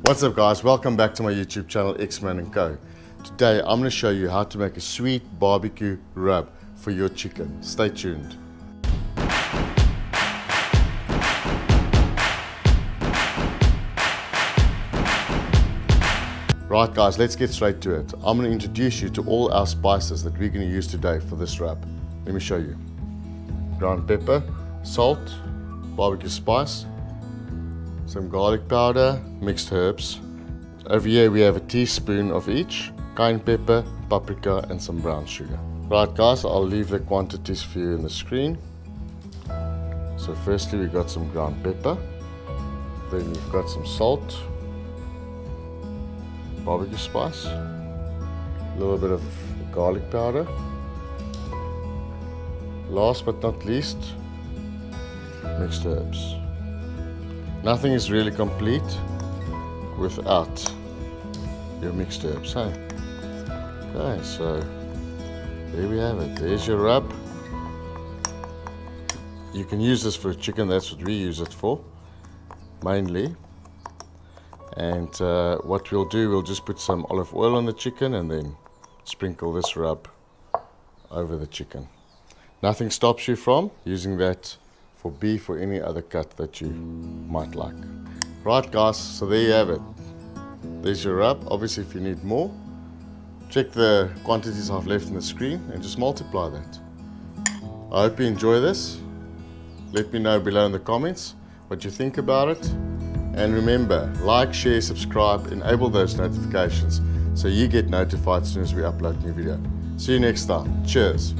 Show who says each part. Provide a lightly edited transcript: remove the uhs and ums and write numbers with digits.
Speaker 1: What's up guys, welcome back to my YouTube channel Xman Co. Today I'm going to show you how to make a sweet barbecue rub for your chicken. Stay tuned. Right guys, let's get straight to it. I'm going to introduce you to all our spices that we're going to use today for this rub. Let me show you. Ground pepper, salt, barbecue spice, some garlic powder, mixed herbs. Over here we have a teaspoon of each, cayenne pepper, paprika and some brown sugar. Right guys, I'll leave the quantities for you in the screen. So firstly we got some ground pepper, then we've got some salt, barbecue spice, a little bit of garlic powder. Last but not least, mixed herbs. Nothing is really complete without your mixed herbs, hey? Okay, so there we have it. There's your rub. You can use this for chicken, that's what we use it for, mainly. And what we'll do, we'll just put some olive oil on the chicken and then sprinkle this rub over the chicken. Nothing stops you from using that for beef or any other cut that you might like. Right guys, so there you have it. There's your rub. Obviously if you need more, check the quantities I've left in the screen and just multiply that. I hope you enjoy this. Let me know below in the comments what you think about it. And remember, like, share, subscribe, enable those notifications so you get notified as soon as we upload a new video. See you next time. Cheers.